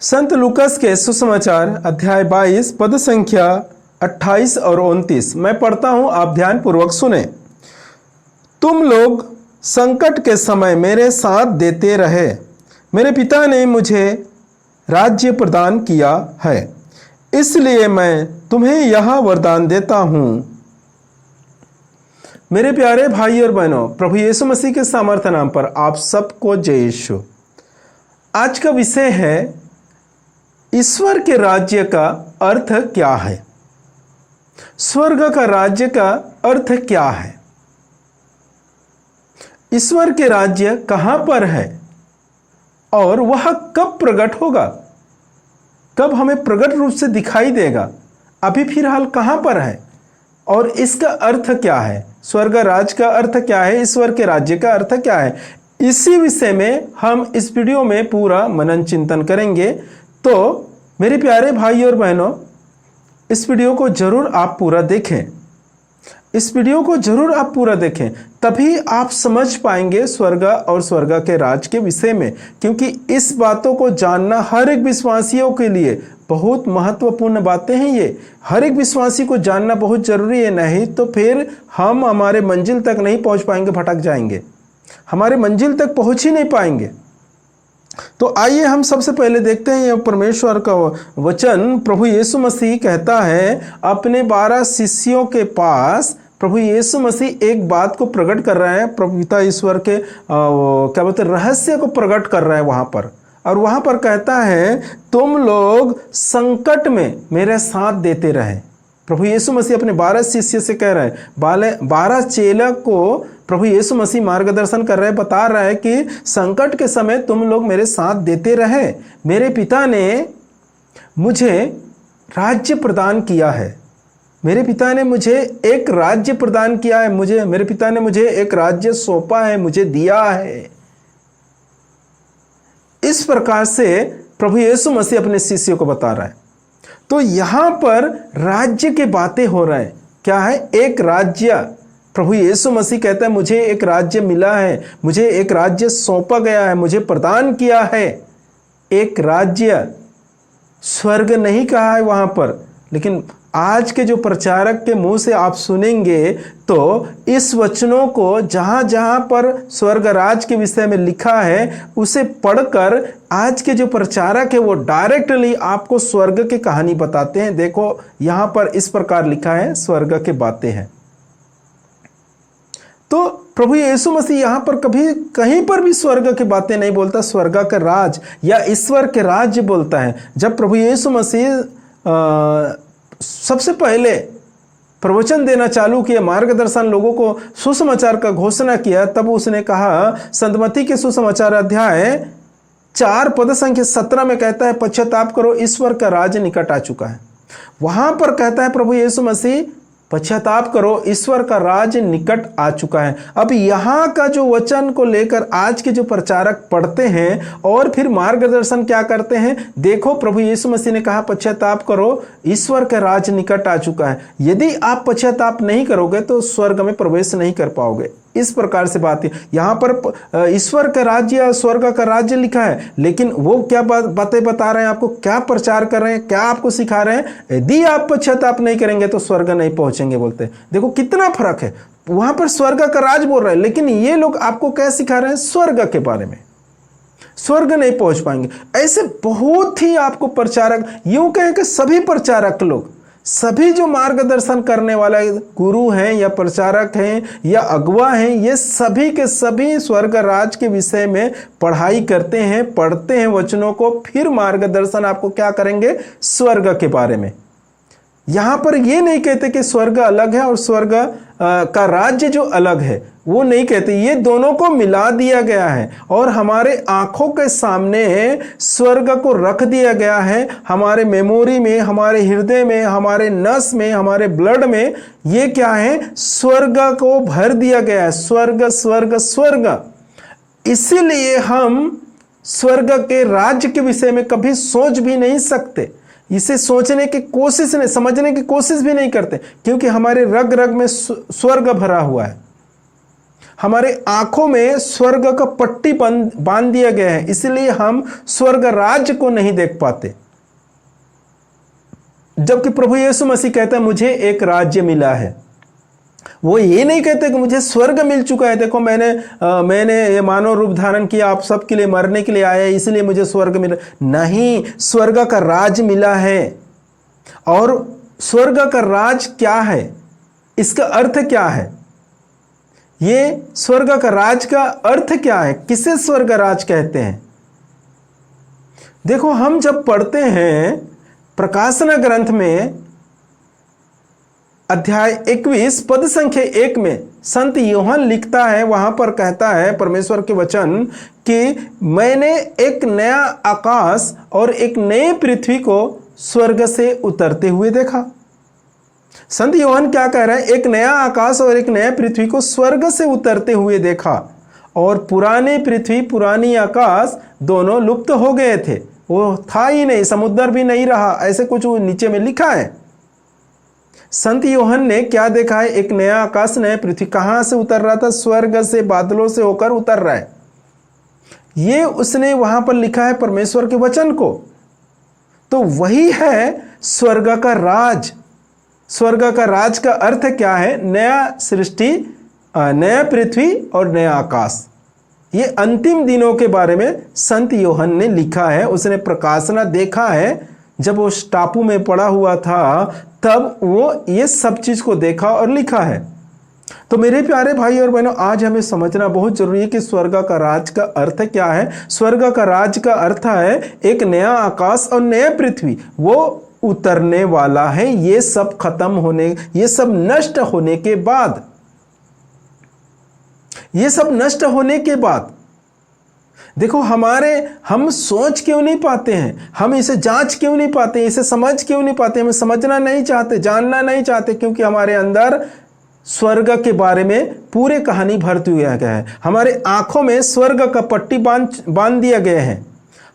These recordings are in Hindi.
संत लूकास के सुसमाचार अध्याय 22 पद संख्या 28 और 29 मैं पढ़ता हूं, आप ध्यान पूर्वक सुने। तुम लोग संकट के समय मेरे साथ देते रहे, मेरे पिता ने मुझे राज्य प्रदान किया है, इसलिए मैं तुम्हें यह वरदान देता हूं। मेरे प्यारे भाई और बहनों, प्रभु यीशु मसीह के सामर्थ्य नाम पर आप सबको जय यीशु। आज का विषय है ईश्वर के राज्य का अर्थ क्या है। स्वर्ग का राज्य का अर्थ क्या है। ईश्वर के राज्य कहां पर है और वह कब प्रकट होगा, कब हमें प्रकट रूप से दिखाई देगा, अभी फिलहाल कहां पर है और इसका अर्थ क्या है। स्वर्ग राज का अर्थ क्या है, ईश्वर के राज्य का अर्थ क्या है, इसी विषय में हम इस वीडियो में पूरा मनन चिंतन करेंगे। तो मेरे प्यारे भाई और बहनों, इस वीडियो को जरूर आप पूरा देखें, इस वीडियो को जरूर आप पूरा देखें, तभी आप समझ पाएंगे स्वर्ग और स्वर्ग के राज के विषय में, क्योंकि इस बातों को जानना हर एक विश्वासियों के लिए बहुत महत्वपूर्ण बातें हैं। ये हर एक विश्वासी को जानना बहुत जरूरी है, नहीं तो फिर हम हमारे मंजिल तक नहीं पहुंच पाएंगे, भटक जाएंगे, हमारे मंजिल तक पहुंच ही नहीं पाएंगे। तो आइए हम सबसे पहले देखते हैं यह परमेश्वर का वचन। प्रभु यीशु मसीह कहता है अपने 12 शिष्यों के पास, प्रभु यीशु मसीह एक बात को प्रकट कर रहे हैं, प्रभु पिता ईश्वर के क्या बोलते रहस्य को प्रकट कर रहे हैं वहां पर। और वहां पर कहता है तुम लोग संकट में मेरे साथ देते रहे। प्रभु यीशु मसीह अपने 12 शिष्य से कह रहे हैं, 12 चेला को प्रभु यीशु मसीह मार्गदर्शन कर रहे हैं, बता रहा है कि संकट के समय तुम लोग मेरे साथ देते रहे। मेरे पिता ने मुझे राज्य प्रदान किया है, मेरे पिता ने मुझे एक राज्य प्रदान किया है, मेरे पिता ने मुझे एक राज्य सौंपा है, मुझे दिया है। इस प्रकार से प्रभु यीशु मसीह अपने शिष्यों को बता रहा है। तो यहां पर राज्य की बातें हो रहा है। क्या है? एक राज्य। प्रभु यीशु मसीह कहता है मुझे एक राज्य मिला है, मुझे एक राज्य सौंपा गया है, मुझे प्रदान किया है एक राज्य। स्वर्ग नहीं कहा है वहां पर, लेकिन आज के जो प्रचारक के मुंह से आप सुनेंगे तो इस वचनों को जहां जहां पर स्वर्ग राज के विषय में लिखा है उसे पढ़कर आज के जो प्रचारक है वो डायरेक्टली आपको स्वर्ग की कहानी बताते हैं। देखो यहां पर इस प्रकार लिखा है, स्वर्ग की बातें हैं। तो प्रभु यीशु मसीह यहां पर कभी कहीं पर भी स्वर्ग की बातें नहीं बोलता, स्वर्ग का राज या ईश्वर के राज्य बोलता है। जब प्रभु यीशु मसीह सबसे पहले प्रवचन देना चालू किया, मार्गदर्शन लोगों को सुसमाचार का घोषणा किया, तब उसने कहा, संत मत्ती के सुसमाचार अध्याय 4 पद संख्या 17 में कहता है पश्चाताप करो, ईश्वर का राज निकट आ चुका है। वहां पर कहता है प्रभु यीशु मसीह पश्चाताप करो, ईश्वर का राज निकट आ चुका है। अब यहां का जो वचन को लेकर आज के जो प्रचारक पढ़ते हैं और फिर मार्गदर्शन क्या करते हैं, देखो प्रभु यीशु मसीह ने कहा पश्चाताप करो, ईश्वर का राज निकट आ चुका है। यदि आप पश्चाताप नहीं करोगे तो स्वर्ग में प्रवेश नहीं कर पाओगे। इस प्रकार से बात है। यहां पर ईश्वर का राज्य या स्वर्ग का राज्य लिखा है, लेकिन वो क्या बातें बता रहे हैं आपको, क्या प्रचार कर रहे हैं, क्या आपको सिखा रहे हैं, यदि आप पश्चाताप नहीं करेंगे तो स्वर्ग नहीं पहुंचेंगे बोलते हैं। देखो कितना फर्क है। वहां पर स्वर्ग का राज बोल रहे हैं, लेकिन ये लोग आपको क्या सिखा रहे हैं, स्वर्ग के बारे में। स्वर्ग नहीं पहुंच पाएंगे। ऐसे बहुत ही आपको प्रचारक, यूं कहें कि सभी प्रचारक लोग, सभी जो मार्गदर्शन करने वाला गुरु हैं या प्रचारक हैं या अगुवा हैं, ये सभी के सभी स्वर्ग राज के विषय में पढ़ाई करते हैं, पढ़ते हैं वचनों को, फिर मार्गदर्शन आपको क्या करेंगे, स्वर्ग के बारे में। यहां पर ये नहीं कहते कि स्वर्ग अलग है और स्वर्ग का राज्य जो अलग है वो नहीं कहते, ये दोनों को मिला दिया गया है और हमारे आंखों के सामने स्वर्ग को रख दिया गया है। हमारे मेमोरी में, हमारे हृदय में, हमारे नस में, हमारे ब्लड में ये क्या है, स्वर्ग को भर दिया गया है। स्वर्ग स्वर्ग स्वर्ग। इसीलिए हम स्वर्ग के राज्य के विषय में कभी सोच भी नहीं सकते, इसे सोचने की कोशिश नहीं, समझने की कोशिश भी नहीं करते, क्योंकि हमारे रग रग में स्वर्ग भरा हुआ है। हमारे आंखों में स्वर्ग का पट्टी बांध दिया गया है, इसलिए हम स्वर्ग राज्य को नहीं देख पाते। जबकि प्रभु यीशु मसीह कहता है मुझे एक राज्य मिला है। वो ये नहीं कहते कि मुझे स्वर्ग मिल चुका है, देखो मैंने ये मानव रूप धारण किया, आप सबके लिए मरने के लिए आया, इसलिए मुझे स्वर्ग मिला। नहीं, स्वर्ग का राज मिला है। और स्वर्ग का राज क्या है, इसका अर्थ क्या है, ये स्वर्ग का राज का अर्थ क्या है, किसे स्वर्ग राज कहते हैं? देखो, हम जब पढ़ते हैं प्रकाशन ग्रंथ में अध्याय 21 पद संख्या 1 में संत यूहन्ना लिखता है, वहां पर कहता है परमेश्वर के वचन कि मैंने एक नया आकाश और एक नई पृथ्वी को स्वर्ग से उतरते हुए देखा। संत यूहन्ना क्या कह रहे हैं? एक नया आकाश और एक नया पृथ्वी को स्वर्ग से उतरते हुए देखा, और पुरानी पृथ्वी पुरानी आकाश दोनों लुप्त हो गए थे, वो था ही नहीं, समुद्र भी नहीं रहा, ऐसे कुछ नीचे में लिखा है। संत यूहन्ना ने क्या देखा है? एक नया आकाश नया पृथ्वी। कहां से उतर रहा था? स्वर्ग से, बादलों से होकर उतर रहा है। ये उसने वहां पर लिखा है परमेश्वर के वचन को। तो वही है स्वर्ग का राज। स्वर्ग का राज का अर्थ क्या है? नया सृष्टि, नया पृथ्वी और नया आकाश। ये अंतिम दिनों के बारे में संत यूहन्ना ने लिखा है। उसने प्रकाशना देखा है, जब वो उस टापू में पड़ा हुआ था तब वो ये सब चीज को देखा और लिखा है। तो मेरे प्यारे भाई और बहनों, आज हमें समझना बहुत जरूरी है कि स्वर्ग का राज का अर्थ क्या है। स्वर्ग का राज का अर्थ है एक नया आकाश और नया पृथ्वी, वो उतरने वाला है। ये सब खत्म होने, ये सब नष्ट होने के बाद, ये सब नष्ट होने के बाद देखो, हम सोच क्यों नहीं पाते हैं, हम इसे जांच क्यों नहीं पाते, इसे समझ क्यों नहीं पाते, हम समझना नहीं चाहते, जानना नहीं चाहते, क्योंकि हमारे अंदर स्वर्ग के बारे में पूरे कहानी भरती हुई है। हमारे आंखों में स्वर्ग का पट्टी बांध दिया गया है।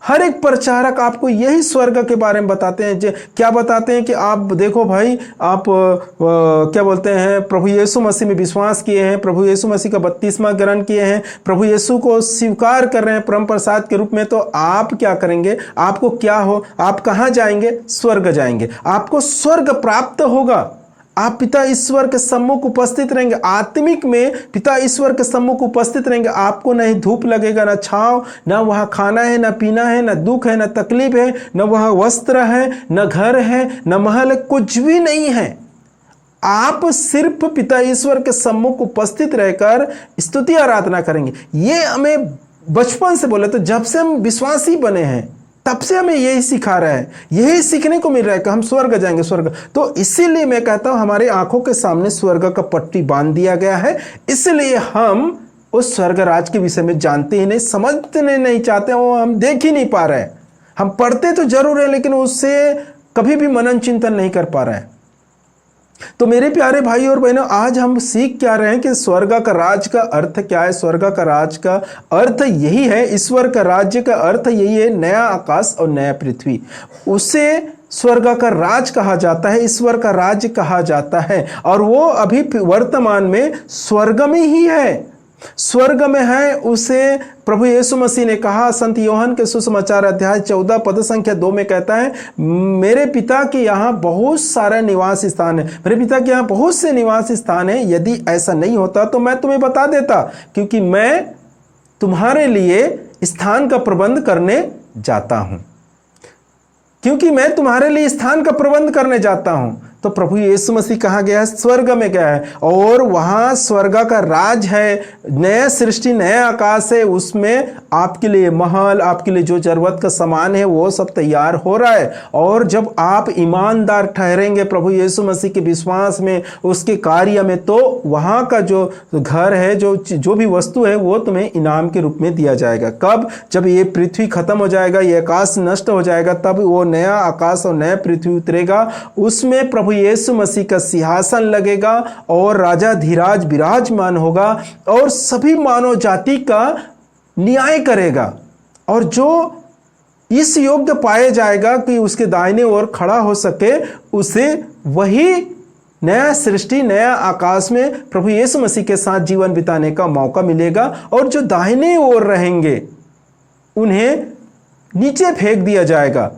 हर एक प्रचारक आपको यही स्वर्ग के बारे में बताते हैं। क्या बताते हैं कि आप देखो भाई, आप क्या बोलते हैं, प्रभु यीशु मसीह में विश्वास किए हैं, प्रभु यीशु मसीह का बपतिस्मा ग्रहण किए हैं, प्रभु यीशु को स्वीकार कर रहे हैं परम प्रसाद के रूप में, तो आप क्या करेंगे? आपको क्या हो, आप कहाँ जाएंगे? स्वर्ग जाएंगे, आपको स्वर्ग प्राप्त होगा। आप पिता ईश्वर के सम्मुख उपस्थित रहेंगे, आत्मिक में पिता ईश्वर के सम्मुख उपस्थित रहेंगे। आपको नहीं धूप लगेगा, ना छांव, ना वहां खाना है, ना पीना है, ना दुख है, ना तकलीफ है, ना वहां वस्त्र है, ना घर है, ना महल है, कुछ भी नहीं है। आप सिर्फ पिता ईश्वर के सम्मुख उपस्थित रहकर स्तुति आराधना करेंगे। ये हमें बचपन से बोले, तो जब से हम विश्वासी बने हैं तब से हमें यही सिखा रहा है, यही सीखने को मिल रहा है कि हम स्वर्ग जाएंगे, स्वर्ग। तो इसीलिए मैं कहता हूं हमारे आंखों के सामने स्वर्ग का पट्टी बांध दिया गया है, इसलिए हम उस स्वर्ग राज के विषय में जानते ही नहीं, समझने नहीं चाहते, वो हम देख ही नहीं पा रहे हैं। हम पढ़ते तो जरूर है, लेकिन उससे कभी भी मनन चिंतन नहीं कर पा रहे हैं। तो मेरे प्यारे भाई और बहनों, आज हम सीख क्या रहे हैं कि स्वर्ग का राज का अर्थ क्या है? स्वर्ग का राज का अर्थ यही है, ईश्वर का राज्य का अर्थ यही है, नया आकाश और नया पृथ्वी। उसे स्वर्ग का राज कहा जाता है, ईश्वर का राज्य कहा जाता है, और वो अभी वर्तमान में स्वर्ग में ही है, स्वर्ग में है। उसे प्रभु यीशु मसीह ने कहा, संत यूहन्ना के सुसमाचार अध्याय 14 पद संख्या 2 में कहता है, मेरे पिता के यहाँ बहुत सारा निवास स्थान है, मेरे पिता के यहाँ बहुत से निवास स्थान है। यदि ऐसा नहीं होता तो मैं तुम्हें बता देता, क्योंकि मैं तुम्हारे लिए स्थान का प्रबंध करने जाता हूं, क्योंकि मैं तुम्हारे लिए स्थान का प्रबंध करने जाता हूं। तो प्रभु यीशु मसीह कहाँ गया है? स्वर्ग में गया है, और वहां स्वर्ग का राज है, नया सृष्टि, नया आकाश है, उसमें आपके लिए महल, आपके लिए जो जरूरत का सामान है वो सब तैयार हो रहा है। और जब आप ईमानदार ठहरेंगे प्रभु यीशु मसीह के विश्वास में, उसके कार्य में, तो वहां का जो घर है, जो भी वस्तु है, वो तुम्हें इनाम के रूप में दिया जाएगा। कब? जब ये पृथ्वी खत्म हो जाएगा, ये आकाश नष्ट हो जाएगा, तब वो नया आकाश और नया पृथ्वी उतरेगा, उसमें प्रभु यीशु मसीह का सिंहासन लगेगा और राजा धीराज विराजमान होगा, और सभी मानव जाति का न्याय करेगा। और जो इस योग्य पाया जाएगा कि उसके दाहिने ओर खड़ा हो सके, उसे वही नया सृष्टि, नया आकाश में प्रभु यीशु मसीह के साथ जीवन बिताने का मौका मिलेगा। और जो दाहिने ओर रहेंगे उन्हें नीचे फेंक दिया जाएगा,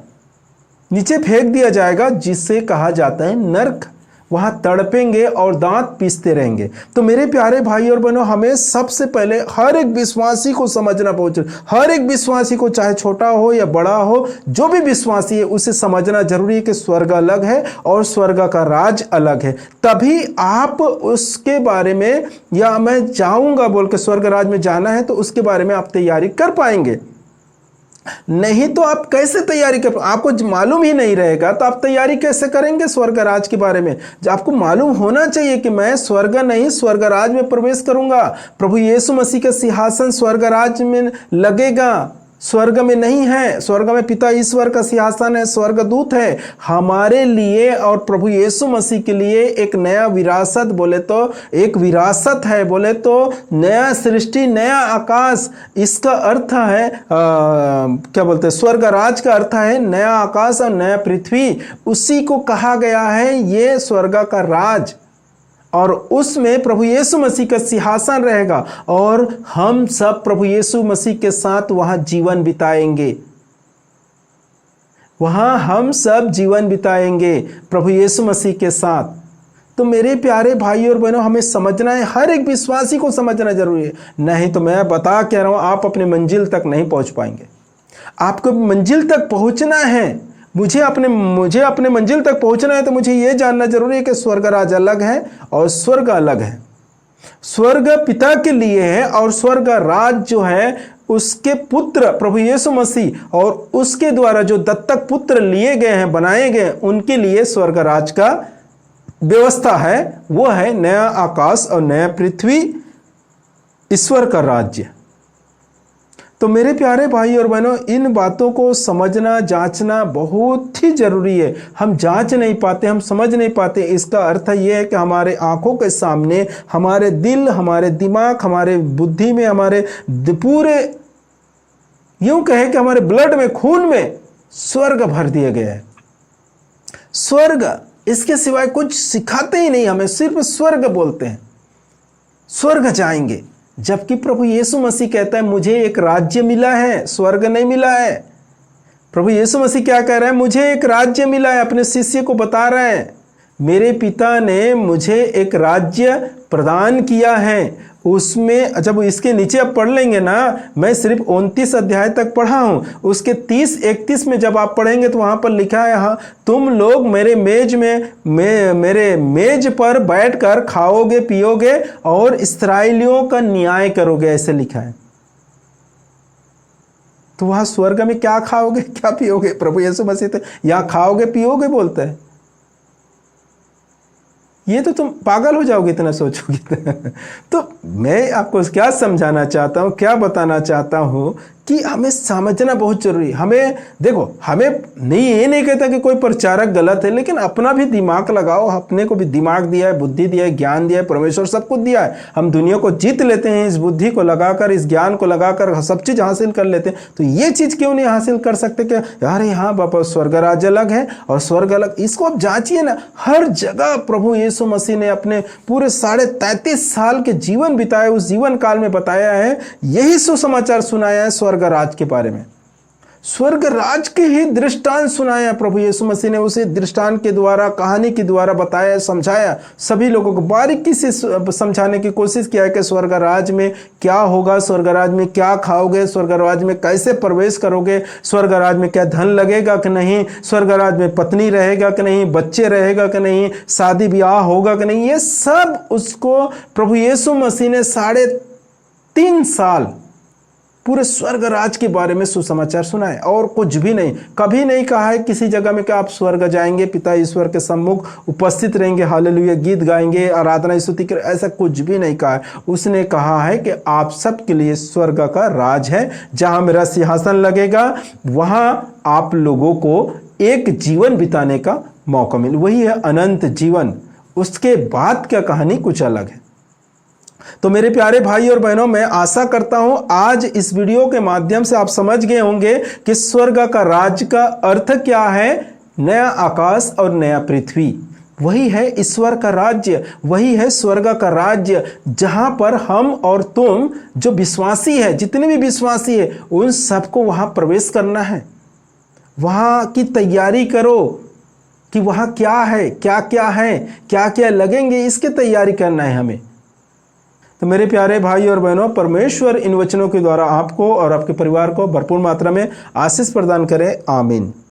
नीचे फेंक दिया जाएगा, जिससे कहा जाता है नरक। वहां तड़पेंगे और दांत पीसते रहेंगे। तो मेरे प्यारे भाई और बहनों, हमें सबसे पहले हर एक विश्वासी को समझना बहुत जरूरी, हर एक विश्वासी को, चाहे छोटा हो या बड़ा हो, जो भी विश्वासी है उसे समझना जरूरी है कि स्वर्ग अलग है और स्वर्ग का राज अलग है। तभी आप उसके बारे में, या मैं जाऊंगा बोल के स्वर्ग राज में जाना है तो उसके बारे में आप तैयारी कर पाएंगे। नहीं तो आप कैसे तैयारी कर, आपको मालूम ही नहीं रहेगा तो आप तैयारी कैसे करेंगे स्वर्ग राज के बारे में। जब आपको मालूम होना चाहिए कि मैं स्वर्ग नहीं स्वर्ग राज में प्रवेश करूंगा, प्रभु यीशु मसीह का सिंहासन स्वर्ग राज में लगेगा, स्वर्ग में नहीं है। स्वर्ग में पिता ईश्वर का सिंहासन है, स्वर्गदूत है। हमारे लिए और प्रभु यीशु मसीह के लिए एक नया विरासत, बोले तो एक विरासत है, बोले तो नया सृष्टि, नया आकाश। इसका अर्थ है क्या बोलते हैं, स्वर्ग राज का अर्थ है नया आकाश और नया पृथ्वी। उसी को कहा गया है ये स्वर्ग का राज, और उसमें प्रभु यीशु मसीह का सिंहासन रहेगा और हम सब प्रभु यीशु मसीह के साथ वहां जीवन बिताएंगे। वहां हम सब जीवन बिताएंगे प्रभु यीशु मसीह के साथ। तो मेरे प्यारे भाई और बहनों, हमें समझना है, हर एक विश्वासी को समझना जरूरी है। नहीं तो मैं बता कह रहा हूं, आप अपने मंजिल तक नहीं पहुंच पाएंगे। आपको मंजिल तक पहुंचना है, मुझे अपने मंजिल तक पहुंचना है, तो मुझे यह जानना जरूरी है कि स्वर्ग राज अलग है और स्वर्ग अलग है। स्वर्ग पिता के लिए है और स्वर्ग राज जो है उसके पुत्र प्रभु यीशु मसीह और उसके द्वारा जो दत्तक पुत्र लिए गए हैं, बनाए गए, उनके लिए स्वर्ग राज का व्यवस्था है। वो है नया आकाश और नया पृथ्वी, ईश्वर का राज्य। तो मेरे प्यारे भाई और बहनों, इन बातों को समझना, जांचना बहुत ही जरूरी है। हम जांच नहीं पाते, हम समझ नहीं पाते। इसका अर्थ यह है कि हमारे आंखों के सामने, हमारे दिल, हमारे दिमाग, हमारे बुद्धि में, हमारे पूरे यूं कहे कि हमारे ब्लड में, खून में स्वर्ग भर दिया गया है। स्वर्ग, इसके सिवाय कुछ सिखाते ही नहीं हमें, सिर्फ स्वर्ग बोलते हैं, स्वर्ग जाएंगे। जबकि प्रभु यीशु मसीह कहता है मुझे एक राज्य मिला है, स्वर्ग नहीं मिला है। प्रभु यीशु मसीह क्या कह रहे हैं, मुझे एक राज्य मिला है। अपने शिष्य को बता रहे हैं, मेरे पिता ने मुझे एक राज्य प्रदान किया है। उसमें जब इसके नीचे आप पढ़ लेंगे ना, मैं सिर्फ 29 अध्याय तक पढ़ा हूं, उसके 30-31 में जब आप पढ़ेंगे तो वहां पर लिखा है, हाँ तुम लोग मेरे मेज पर बैठकर खाओगे पियोगे और इस्राएलियों का न्याय करोगे, ऐसे लिखा है। तो वहां स्वर्ग में क्या खाओगे क्या पियोगे, प्रभु यीशु मसीह तो यहां खाओगे पियोगे बोलते हैं। ये तो तुम पागल हो जाओगे इतना सोचोगे। तो मैं आपको क्या समझाना चाहता हूँ, क्या बताना चाहता हूँ कि हमें समझना बहुत जरूरी है। हमें देखो, हमें नहीं, ये नहीं कहता कि कोई प्रचारक गलत है, लेकिन अपना भी दिमाग लगाओ। अपने को भी दिमाग दिया है, बुद्धि दिया है, ज्ञान दिया है, परमेश्वर सब कुछ दिया है। हम दुनिया को जीत लेते हैं इस बुद्धि को लगाकर, इस ज्ञान को लगाकर सब चीज हासिल कर लेते हैं। तो ये चीज क्यों नहीं हासिल कर सकते कि यार यहाँ बाबा स्वर्ग राज्य अलग है और स्वर्ग अलग। इसको आप जांचिए ना, हर जगह प्रभु यीशु मसीह ने अपने पूरे 33.5 साल के जीवन बिताए, उस जीवन काल में बताया है, यही सुसमाचार सुनाया है स्वर्ग राज के बारे में। स्वर्ग राज के ही दृष्टांत सुनाया प्रभु यीशु मसीह ने। उसे दृष्टांत के द्वारा, कहानी के द्वारा बताया, समझाया, सभी लोगों को बारीकी से समझाने की कोशिश किया है कि स्वर्ग राज में क्या होगा, स्वर्ग राज में क्या खाओगे, स्वर्ग राज में कैसे प्रवेश करोगे, स्वर्ग राज में क्या धन लगेगा कि नहीं, स्वर्ग राज में पत्नी रहेगा कि नहीं, बच्चे रहेगा कि नहीं, शादी ब्याह होगा कि नहीं। ये सब उसको प्रभु यीशु मसीह ने 3.5 साल पूरे स्वर्ग राज के बारे में सुसमाचार सुनाए, और कुछ भी नहीं। कभी नहीं कहा है किसी जगह में कि आप स्वर्ग जाएंगे, पिता ईश्वर के सम्मुख उपस्थित रहेंगे, हालेलुया गीत गाएंगे, आराधना स्तुति कर, ऐसा कुछ भी नहीं कहा है। उसने कहा है कि आप सब के लिए स्वर्ग का राज है, जहां मेरा सिंहासन लगेगा, वहां आप लोगों को एक जीवन बिताने का मौका मिले, वही है अनंत जीवन। उसके बाद क्या कहानी कुछ अलग है। तो मेरे प्यारे भाई और बहनों, मैं आशा करता हूं आज इस वीडियो के माध्यम से आप समझ गए होंगे कि स्वर्ग का राज का अर्थ क्या है, नया आकाश और नया पृथ्वी। वही है ईश्वर का राज्य, वही है स्वर्ग का राज्य, जहां पर हम और तुम जो विश्वासी है, जितने भी विश्वासी है, उन सबको वहां प्रवेश करना है। वहां की तैयारी करो कि वहां क्या है, क्या क्या है, क्या क्या लगेंगे, इसकी तैयारी करना है हमें। तो मेरे प्यारे भाई और बहनों, परमेश्वर इन वचनों के द्वारा आपको और आपके परिवार को भरपूर मात्रा में आशीष प्रदान करें। आमीन।